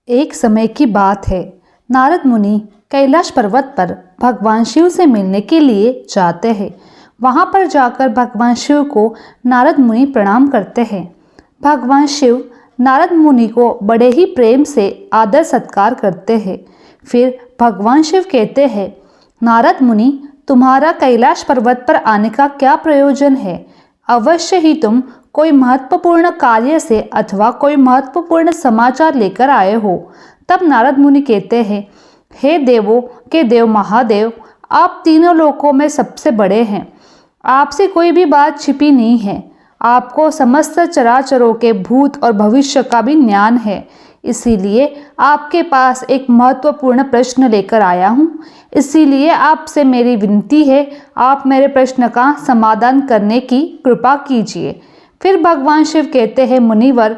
एक समय की बात है। नारद मुनि कैलाश पर्वत पर भगवान शिव से मिलने के लिए जाते हैं। वहां पर जाकर भगवान शिव को नारद मुनि प्रणाम करते हैं। भगवान शिव नारद मुनि को बड़े ही प्रेम से आदर सत्कार करते हैं। फिर भगवान शिव कहते हैं, नारद मुनि, तुम्हारा कैलाश पर्वत पर आने का क्या प्रयोजन है? अवश्य ही तुम कोई महत्वपूर्ण कार्य से अथवा कोई महत्वपूर्ण समाचार लेकर आए हो। तब नारद मुनि कहते हैं, हे देवों के देव महादेव, आप तीनों लोकों में सबसे बड़े हैं। आपसे कोई भी बात छिपी नहीं है। आपको समस्त चराचरों के भूत और भविष्य का भी ज्ञान है। इसीलिए आपके पास एक महत्वपूर्ण प्रश्न लेकर आया हूँ। इसीलिए आपसे मेरी विनती है, आप मेरे प्रश्न का समाधान करने की कृपा कीजिए। फिर भगवान शिव कहते हैं, मुनिवर,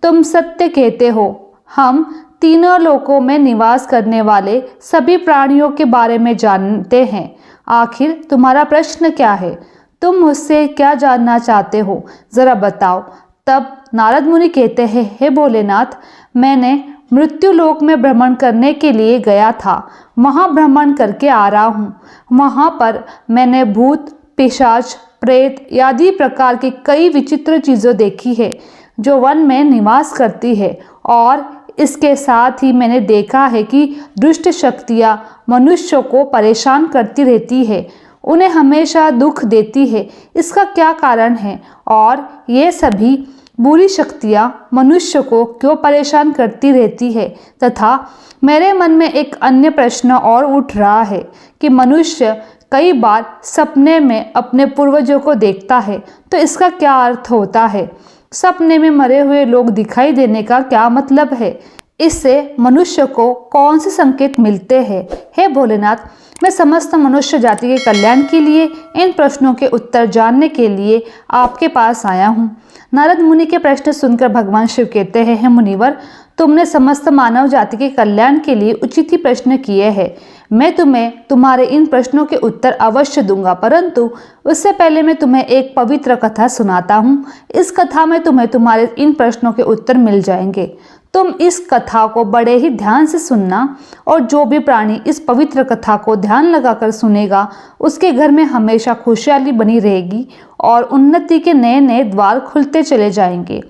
तुम सत्य कहते हो। हम तीनों लोकों में निवास करने वाले सभी प्राणियों के बारे में जानते हैं। आखिर तुम्हारा प्रश्न क्या है? तुम मुझसे क्या जानना चाहते हो, जरा बताओ। तब नारद मुनि कहते हैं, हे भोलेनाथ, मैंने मृत्यु लोक में भ्रमण करने के लिए गया था। वहाँ भ्रमण करके आ रहा हूँ। वहाँ पर मैंने भूत, पिशाच, प्रेत आदि प्रकार की कई विचित्र चीज़ें देखी है जो वन में निवास करती है। और इसके साथ ही मैंने देखा है कि दुष्ट शक्तियाँ मनुष्यों को परेशान करती रहती है, उन्हें हमेशा दुख देती है। इसका क्या कारण है और ये सभी बुरी शक्तियाँ मनुष्य को क्यों परेशान करती रहती है? तथा मेरे मन में एक अन्य प्रश्न और उठ रहा है कि मनुष्य कई बार सपने में अपने पूर्वजों को देखता है, तो इसका क्या अर्थ होता है? सपने में मरे हुए लोग दिखाई देने का क्या मतलब है? इससे मनुष्य को कौन से संकेत मिलते हैं? हे भोलेनाथ, मैं समस्त मनुष्य जाति के कल्याण के लिए इन प्रश्नों के उत्तर जानने के लिए आपके पास आया हूँ। नारद मुनि के प्रश्न सुनकर भगवान शिव कहते हैं, हे मुनिवर, तुमने समस्त मानव जाति के कल्याण के लिए उचित ही प्रश्न किए हैं। मैं तुम्हें तुम्हारे इन प्रश्नों के उत्तर अवश्य दूंगा, परंतु उससे पहले मैं तुम्हें एक पवित्र कथा सुनाता हूँ। इस कथा में तुम्हें तुम्हारे इन प्रश्नों के उत्तर मिल जाएंगे। तुम इस कथा को बड़े ही ध्यान से सुनना, और जो भी प्राणी इस पवित्र कथा को ध्यान लगाकर सुनेगा, उसके घर में हमेशा खुशहाली बनी रहेगी और उन्नति के नए नए द्वार खुलते चले जाएंगे।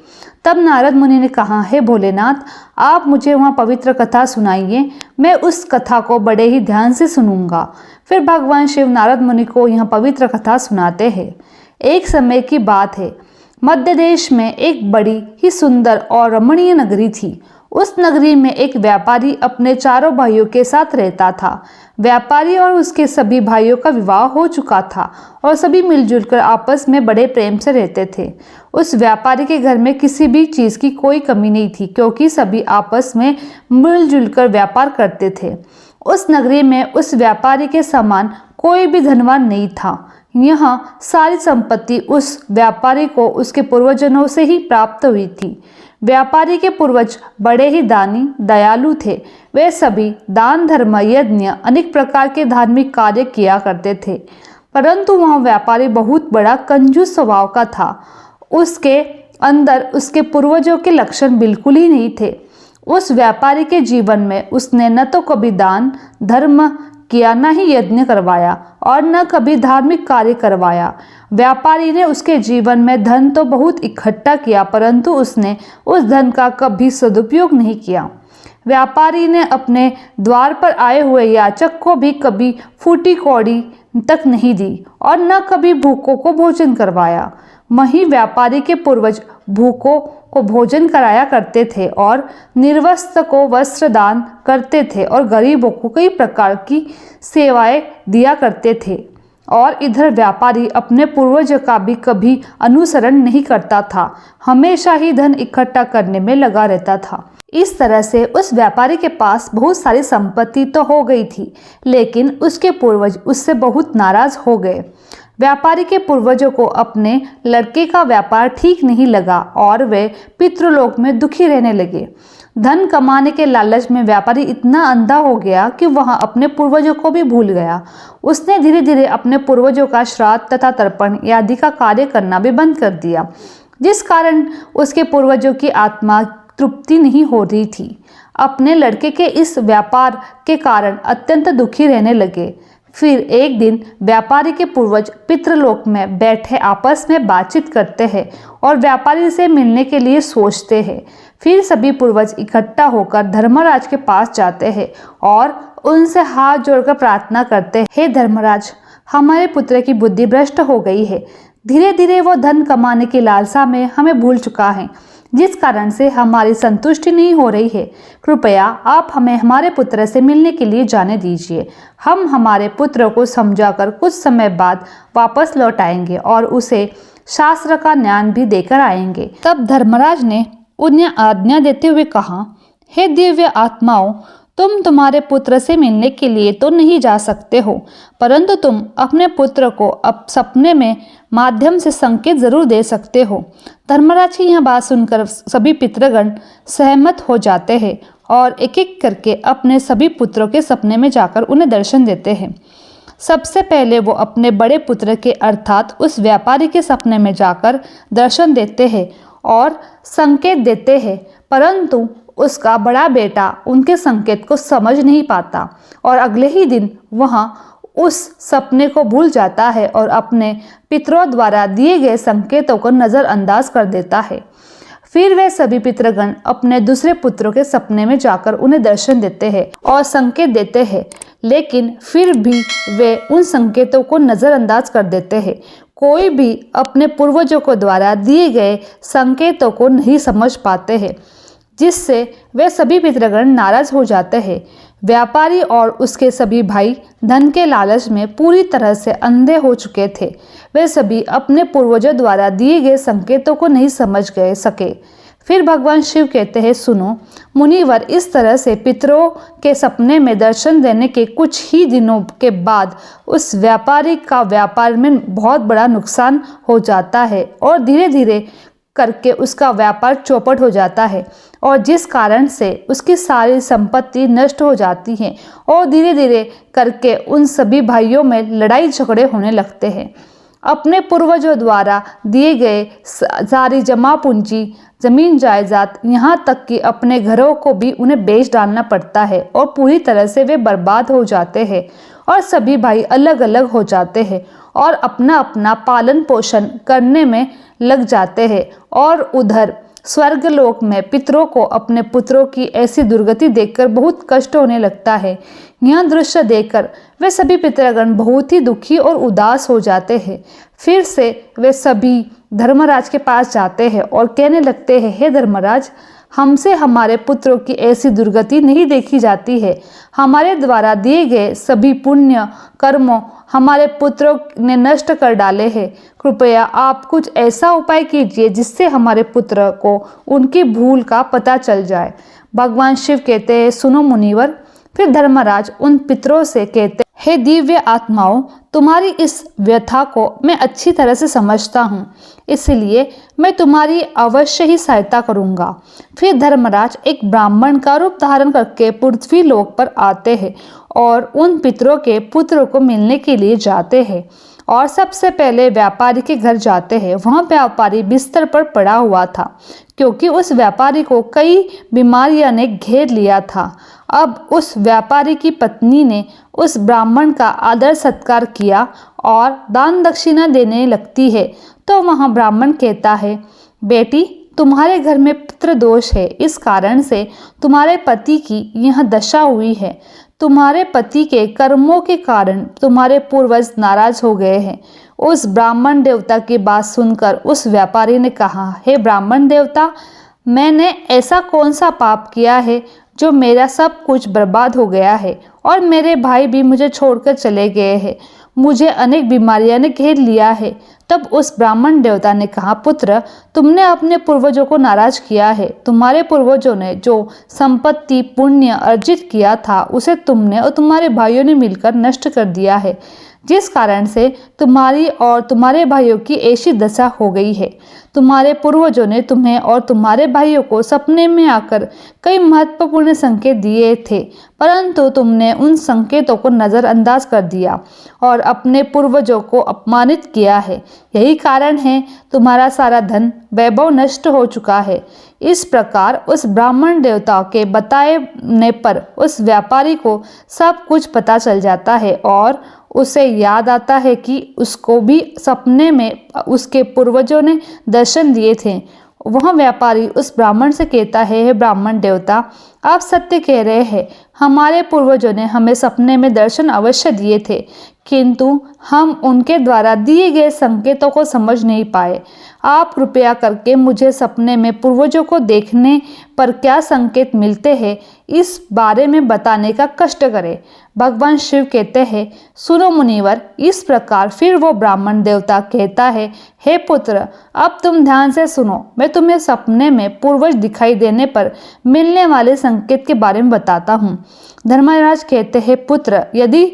तब नारद मुनि ने कहा, हे भोलेनाथ, आप मुझे वहाँ पवित्र कथा सुनाइए, मैं उस कथा को बड़े ही ध्यान से सुनूंगा। फिर भगवान शिव नारद मुनि को यह पवित्र कथा सुनाते हैं। एक समय की बात है। मध्य देश में एक बड़ी ही सुंदर और रमणीय नगरी थी। उस नगरी में एक व्यापारी अपने चारों भाइयों के साथ रहता था। व्यापारी और उसके सभी भाइयों का विवाह हो चुका था और सभी मिलजुल कर आपस में बड़े प्रेम से रहते थे। उस व्यापारी के घर में किसी भी चीज़ की कोई कमी नहीं थी, क्योंकि सभी आपस में मिलजुल कर व्यापार करते थे। उस नगरी में उस व्यापारी के समान कोई भी धनवान नहीं था। यहाँ सारी संपत्ति उस व्यापारी को उसके पूर्वजों से ही प्राप्त हुई थी। व्यापारी के पूर्वज बड़े ही दानी दयालु थे। वे सभी दान, धर्म, यज्ञ, अनेक प्रकार के धार्मिक कार्य किया करते थे। परंतु वह व्यापारी बहुत बड़ा कंजूस स्वभाव का था। उसके अंदर उसके पूर्वजों के लक्षण बिल्कुल ही नहीं थे। उस व्यापारी के जीवन में उसने न तो कभी दान धर्म किया, न ही यज्ञ करवाया और न कभी धार्मिक कार्य करवाया। व्यापारी ने उसके जीवन में धन तो बहुत इकट्ठा किया, परंतु उसने उस धन का कभी सदुपयोग नहीं किया। व्यापारी ने अपने द्वार पर आए हुए याचक को भी कभी फूटी कौड़ी तक नहीं दी और न कभी भूखों को भोजन करवाया। वहीं व्यापारी के पूर्वज भूखों को भोजन कराया करते थे और निर्वस्त्र को वस्त्र दान करते थे और गरीबों को कई प्रकार की सेवाएं दिया करते थे। और इधर व्यापारी अपने पूर्वज का भी कभी अनुसरण नहीं करता था, हमेशा ही धन इकट्ठा करने में लगा रहता था। इस तरह से उस व्यापारी के पास बहुत सारी संपत्ति तो हो गई थी, लेकिन उसके पूर्वज उससे बहुत नाराज हो गए। व्यापारी के पूर्वजों को अपने लड़के का व्यापार ठीक नहीं लगा और वे पितृलोक में दुखी रहने लगे। धन कमाने के लालच में व्यापारी इतना अंधा हो गया कि वह अपने पूर्वजों को भी भूल गया। उसने धीरे धीरे अपने पूर्वजों का श्राद्ध तथा तर्पण आदि का कार्य करना भी बंद कर दिया, जिस कारण उसके पूर्वजों की आत्मा तृप्ति नहीं हो रही थी। अपने लड़के के इस व्यापार के कारण अत्यंत दुखी रहने लगे। फिर एक दिन व्यापारी के पूर्वज पितृलोक में बैठे आपस में बातचीत करते हैं और व्यापारी से मिलने के लिए सोचते हैं। फिर सभी पूर्वज इकट्ठा होकर धर्मराज के पास जाते हैं और उनसे हाथ जोड़कर प्रार्थना करते हैं, हे धर्मराज, हमारे पुत्र की बुद्धि भ्रष्ट हो गई है। धीरे धीरे वो धन कमाने की लालसा में हमें भूल चुका है, जिस कारण से हमारी संतुष्टि नहीं हो रही है। कृपया आप हमें हमारे पुत्र से मिलने के लिए जाने दीजिए। हम हमारे पुत्र को समझाकर कुछ समय बाद वापस लौट आएंगे और उसे शास्त्र का ज्ञान भी देकर आएंगे। तब धर्मराज ने उन्हें आज्ञा देते हुए कहा, हे दिव्य आत्माओं, तुम तुम्हारे पुत्र से मिलने के लिए तो नहीं जा सकते हो, परंतु तुम अपने पुत्र को अब सपने में माध्यम से संकेत जरूर दे सकते हो। धर्मराज की यह बात सुनकर सभी पितृगण सहमत हो जाते हैं और एक एक करके अपने सभी पुत्रों के सपने में जाकर उन्हें दर्शन देते हैं। सबसे पहले वो अपने बड़े पुत्र के अर्थात उस व्यापारी के सपने में जाकर दर्शन देते हैं और संकेत देते हैं, परंतु उसका बड़ा बेटा उनके संकेत को समझ नहीं पाता और अगले ही दिन वह उस सपने को भूल जाता है और अपने पितरों द्वारा दिए गए संकेतों को नज़रअंदाज कर देता है। फिर वे सभी पितृगण अपने दूसरे पुत्रों के सपने में जाकर उन्हें दर्शन देते हैं और संकेत देते हैं, लेकिन फिर भी वे उन संकेतों को नज़रअंदाज कर देते हैं। कोई भी अपने पूर्वजों को द्वारा दिए गए संकेतों को नहीं समझ पाते हैं, जिससे वे सभी पितृगण नाराज हो जाते हैं। व्यापारी और उसके सभी भाई धन के लालच में पूरी तरह से अंधे हो चुके थे। वे सभी अपने पूर्वजों द्वारा दिए गए संकेतों को नहीं समझ सके। फिर भगवान शिव कहते हैं, सुनो मुनिवर, इस तरह से पितरों के सपने में दर्शन देने के कुछ ही दिनों के बाद उस व्यापारी का व्यापार में बहुत बड़ा नुकसान हो जाता है और धीरे धीरे करके उसका व्यापार चौपट हो जाता है और जिस कारण से उसकी सारी संपत्ति नष्ट हो जाती है और धीरे धीरे करके उन सभी भाइयों में लड़ाई झगड़े होने लगते हैं। अपने पूर्वजों द्वारा दिए गए सारी जमा पूंजी, जमीन जायदाद, यहाँ तक कि अपने घरों को भी उन्हें बेच डालना पड़ता है और पूरी तरह से वे बर्बाद हो जाते हैं और सभी भाई अलग अलग हो जाते हैं और अपना अपना पालन पोषण करने में लग जाते हैं। और उधर स्वर्गलोक में पितरों को अपने पुत्रों की ऐसी दुर्गति देखकर बहुत कष्ट होने लगता है। यह दृश्य देखकर वे सभी पितृगण बहुत ही दुखी और उदास हो जाते हैं। फिर से वे सभी धर्मराज के पास जाते हैं और कहने लगते हैं, हे धर्मराज, हमसे हमारे पुत्रों की ऐसी दुर्गति नहीं देखी जाती है। हमारे द्वारा दिए गए सभी पुण्य कर्मों हमारे पुत्रों ने नष्ट कर डाले हैं। कृपया आप कुछ ऐसा उपाय कीजिए जिससे हमारे पुत्र को उनकी भूल का पता चल जाए। भगवान शिव कहते हैं, सुनो मुनिवर। फिर धर्मराज उन पितरों से कहते, हे दिव्य आत्माओं, तुम्हारी इस व्यथा को मैं अच्छी तरह से समझता हूँ, इसलिए मैं तुम्हारी अवश्य ही सहायता करूँगा। फिर धर्मराज एक ब्राह्मण का रूप धारण करके पृथ्वी लोक पर आते हैं और उन पितरों के पुत्र को मिलने के लिए जाते हैं और सबसे पहले व्यापारी के घर जाते हैं। वहाँ व्यापारी बिस्तर पर पड़ा हुआ था क्योंकि उस व्यापारी को कई बीमारियां ने घेर लिया था। अब उस व्यापारी की पत्नी ने उस ब्राह्मण का आदर सत्कार किया और दान दक्षिणा देने लगती है। तो वहाँ ब्राह्मण कहता है, बेटी, तुम्हारे घर में पितृ दोष है, इस कारण से तुम्हारे पति की यह दशा हुई है। तुम्हारे पति के कर्मों के कारण तुम्हारे पूर्वज नाराज हो गए हैं। उस ब्राह्मण देवता की बात सुनकर उस व्यापारी ने कहा, हे ब्राह्मण देवता, मैंने ऐसा कौन सा पाप किया है जो मेरा सब कुछ बर्बाद हो गया है और मेरे भाई भी मुझे छोड़कर चले गए हैं। मुझे अनेक बीमारियां ने घेर लिया है। तब उस ब्राह्मण देवता ने कहा, पुत्र, तुमने अपने पूर्वजों को नाराज किया है। तुम्हारे पूर्वजों ने जो संपत्ति पुण्य अर्जित किया था उसे तुमने और तुम्हारे भाइयों ने मिलकर नष्ट कर दिया है। जिस कारण से तुम्हारी और तुम्हारे भाइयों की ऐसी दशा हो गई है। तुम्हारे पूर्वजों ने तुम्हें और तुम्हारे भाइयों को सपने में आकर कई महत्वपूर्ण संकेत दिए थे, परंतु तुमने उन संकेतों को नज़रअंदाज कर दिया और अपने पूर्वजों को अपमानित किया है। यही कारण है तुम्हारा सारा धन वैभव नष्ट हो चुका है। इस प्रकार उस ब्राह्मण देवता के बताने पर उस व्यापारी को सब कुछ पता चल जाता है और उसे याद आता है कि उसको भी सपने में उसके पूर्वजों ने दर्शन दिए थे। वह व्यापारी उस ब्राह्मण से कहता है, हे ब्राह्मण देवता, आप सत्य कह रहे हैं। हमारे पूर्वजों ने हमें सपने में दर्शन अवश्य दिए थे, किंतु हम उनके द्वारा दिए गए संकेतों को समझ नहीं पाए। आप कृपया करके मुझे सपने में पूर्वजों को देखने पर क्या संकेत मिलते हैं, इस बारे में बताने का कष्ट करें। भगवान शिव कहते हैं, सुनो मुनिवर। इस प्रकार फिर वो ब्राह्मण देवता कहता है, हे पुत्र, अब तुम ध्यान से सुनो। मैं तुम्हें सपने में पूर्वज दिखाई देने पर मिलने वाले संकेत के बारे में बताता हूँ। धर्मराज कहते हैं, पुत्र, यदि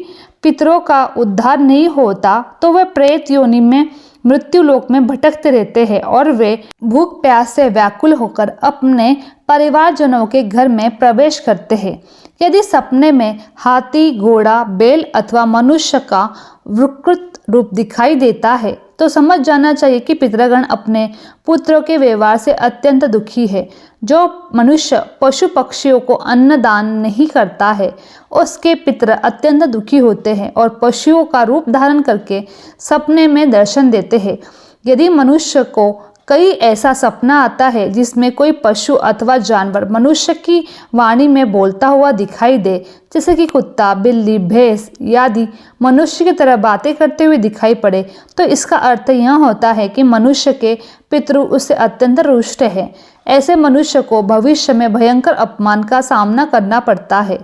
पितरों का उद्धार नहीं होता तो वे प्रेत योनि में मृत्यु लोक में भटकते रहते हैं और वे भूख प्यास से व्याकुल होकर अपने परिवारजनों के घर में प्रवेश करते हैं। यदि सपने में हाथी, घोड़ा, बैल अथवा मनुष्य का विकृत रूप दिखाई देता है तो समझ जाना चाहिए कि पितृगण अपने पुत्रों के व्यवहार से अत्यंत दुखी है। जो मनुष्य पशु पक्षियों को अन्न दान नहीं करता है उसके पितर अत्यंत दुखी होते हैं और पशुओं का रूप धारण करके सपने में दर्शन देते हैं। यदि मनुष्य को कई ऐसा सपना आता है जिसमें कोई पशु अथवा जानवर मनुष्य की वाणी में बोलता हुआ दिखाई दे, जैसे कि कुत्ता, बिल्ली, भैंस आदि मनुष्य की तरह बातें करते हुए दिखाई पड़े, तो इसका अर्थ यह होता है कि मनुष्य के पितृ उससे अत्यंत रुष्ट है। ऐसे मनुष्य को भविष्य में भयंकर अपमान का सामना करना पड़ता है।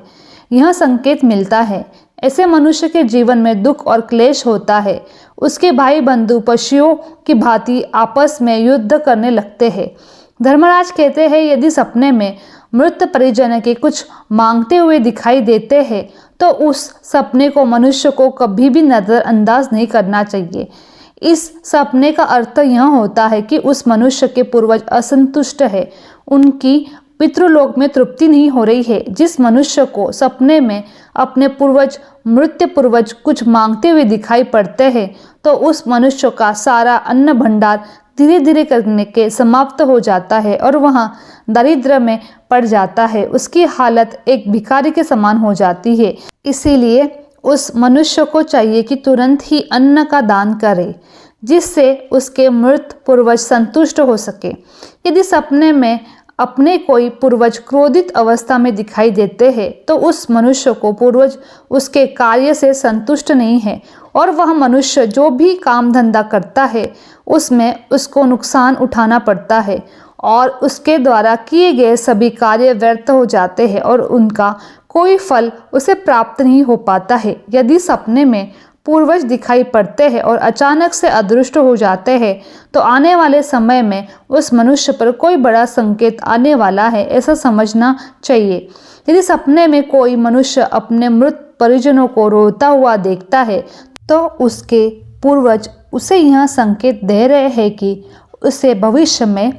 यह संकेत मिलता है। ऐसे मनुष्य के जीवन में दुख और क्लेश होता है। उसके भाई बंधु पशुओं की भांति आपस में युद्ध करने लगते हैं। धर्मराज कहते हैं, यदि सपने में मृत परिजन के कुछ मांगते हुए दिखाई देते हैं तो उस सपने को मनुष्य को कभी भी नजरअंदाज नहीं करना चाहिए। इस सपने का अर्थ यह होता है कि उस मनुष्य के पूर्वज असंतुष्ट है, उनकी पितृलोक में तृप्ति नहीं हो रही है। जिस मनुष्य को सपने में अपने पूर्वज, मृत पूर्वज कुछ मांगते हुए दिखाई पड़ते हैं तो उस मनुष्य का सारा अन्न भंडार धीरे धीरे करने के समाप्त हो जाता है और वह दरिद्र में पड़ जाता है। उसकी हालत एक भिखारी के समान हो जाती है। इसीलिए उस मनुष्य को चाहिए कि तुरंत ही अन्न का दान करे, जिससे उसके मृत पूर्वज संतुष्ट हो सके। यदि सपने में अपने कोई पूर्वज क्रोधित अवस्था में दिखाई देते हैं तो उस मनुष्य को पूर्वज उसके कार्य से संतुष्ट नहीं है और वह मनुष्य जो भी काम धंधा करता है उसमें उसको नुकसान उठाना पड़ता है और उसके द्वारा किए गए सभी कार्य व्यर्थ हो जाते हैं और उनका कोई फल उसे प्राप्त नहीं हो पाता है। यदि सपने में पूर्वज दिखाई पड़ते हैं और अचानक से अदृश्य हो जाते हैं तो आने वाले समय में उस मनुष्य पर कोई बड़ा संकेत आने वाला है, ऐसा समझना चाहिए। यदि सपने में कोई मनुष्य अपने मृत परिजनों को रोता हुआ देखता है तो उसके पूर्वज उसे यह संकेत दे रहे हैं कि उसे भविष्य में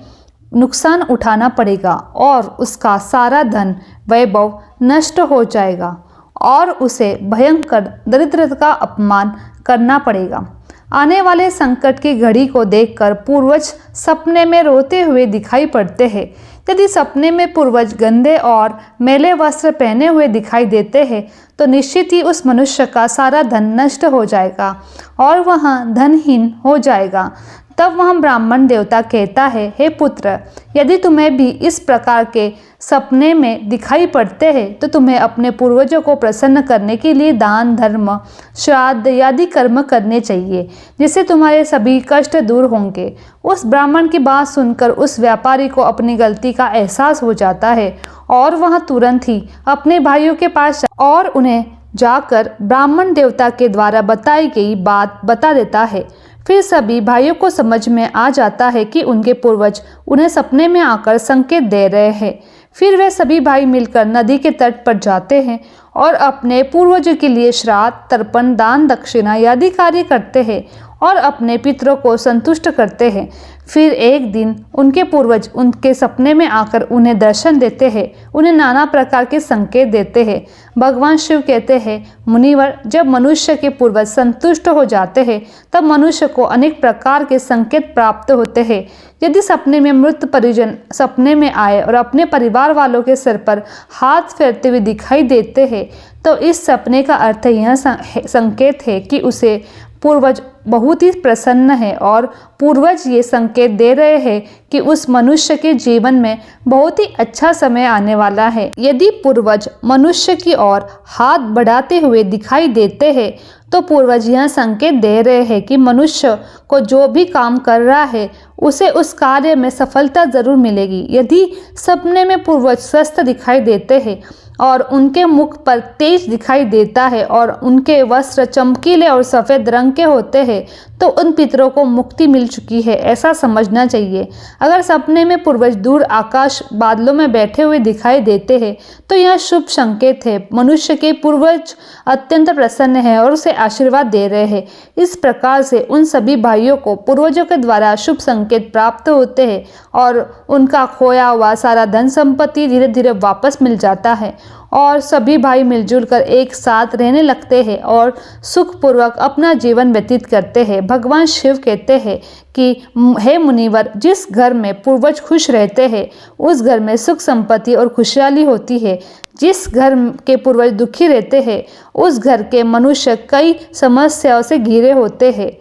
नुकसान उठाना पड़ेगा और उसका सारा धन वैभव नष्ट हो जाएगा और उसे भयंकर दरिद्रता का अपमान करना पड़ेगा। आने वाले संकट की घड़ी को देखकर पूर्वज सपने में रोते हुए दिखाई पड़ते हैं। यदि सपने में पूर्वज गंदे और मैले वस्त्र पहने हुए दिखाई देते हैं तो निश्चित ही उस मनुष्य का सारा धन नष्ट हो जाएगा और वह धनहीन हो जाएगा। तब वह ब्राह्मण देवता कहता है, हे पुत्र, यदि तुम्हें भी इस प्रकार के सपने में दिखाई पड़ते हैं तो तुम्हें अपने पूर्वजों को प्रसन्न करने के लिए दान, धर्म, श्राद्ध आदि कर्म करने चाहिए, जिससे तुम्हारे सभी कष्ट दूर होंगे। उस ब्राह्मण की बात सुनकर उस व्यापारी को अपनी गलती का एहसास हो जाता है और वह तुरंत ही अपने भाइयों के पास और उन्हें जाकर ब्राह्मण देवता के द्वारा बताई गई बात बता देता है। फिर सभी भाइयों को समझ में आ जाता है कि उनके पूर्वज उन्हें सपने में आकर संकेत दे रहे हैं। फिर वे सभी भाई मिलकर नदी के तट पर जाते हैं और अपने पूर्वजों के लिए श्राद्ध, तर्पण, दान, दक्षिणा आदि कार्य करते हैं और अपने पितरों को संतुष्ट करते हैं। फिर एक दिन उनके पूर्वज उनके सपने में आकर उन्हें दर्शन देते हैं, उन्हें नाना प्रकार के संकेत देते हैं। भगवान शिव कहते हैं, मुनिवर, जब मनुष्य के पूर्वज संतुष्ट हो जाते हैं तब मनुष्य को अनेक प्रकार के संकेत प्राप्त होते हैं। यदि सपने में मृत परिजन सपने में आए और अपने परिवार वालों के सिर पर हाथ फेरते हुए दिखाई देते हैं तो इस सपने का अर्थ यह संकेत है कि उसे पूर्वज बहुत ही प्रसन्न है और पूर्वज ये संकेत दे रहे हैं कि उस मनुष्य के जीवन में बहुत ही अच्छा समय आने वाला है। यदि पूर्वज मनुष्य की ओर हाथ बढ़ाते हुए दिखाई देते हैं तो पूर्वज यह संकेत दे रहे हैं कि मनुष्य को जो भी काम कर रहा है उसे उस कार्य में सफलता जरूर मिलेगी। यदि सपने में पूर्वज स्वस्थ दिखाई देते हैं और उनके मुख पर तेज दिखाई देता है और उनके वस्त्र चमकीले और सफ़ेद रंग के होते हैं तो उन पितरों को मुक्ति मिल चुकी है, ऐसा समझना चाहिए। अगर सपने में पूर्वज दूर आकाश बादलों में बैठे हुए दिखाई देते हैं तो यह शुभ संकेत है, मनुष्य के पूर्वज अत्यंत प्रसन्न है और उसे आशीर्वाद दे रहे हैं। इस प्रकार से उन सभी भाइयों को पूर्वजों के द्वारा शुभ संकेत प्राप्त होते हैं और उनका खोया हुआ सारा धन संपत्ति धीरे धीरे वापस मिल जाता है और सभी भाई मिलजुल कर एक साथ रहने लगते हैं और सुखपूर्वक अपना जीवन व्यतीत करते हैं। भगवान शिव कहते हैं कि हे मुनिवर, जिस घर में पूर्वज खुश रहते हैं उस घर में सुख संपत्ति और खुशहाली होती है। जिस घर के पूर्वज दुखी रहते हैं उस घर के मनुष्य कई समस्याओं से घिरे होते हैं।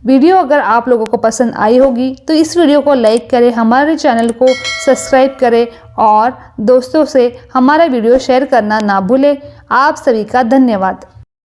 वीडियो अगर आप लोगों को पसंद आई होगी तो इस वीडियो को लाइक करें, हमारे चैनल को सब्सक्राइब करें और दोस्तों से हमारा वीडियो शेयर करना ना भूलें। आप सभी का धन्यवाद।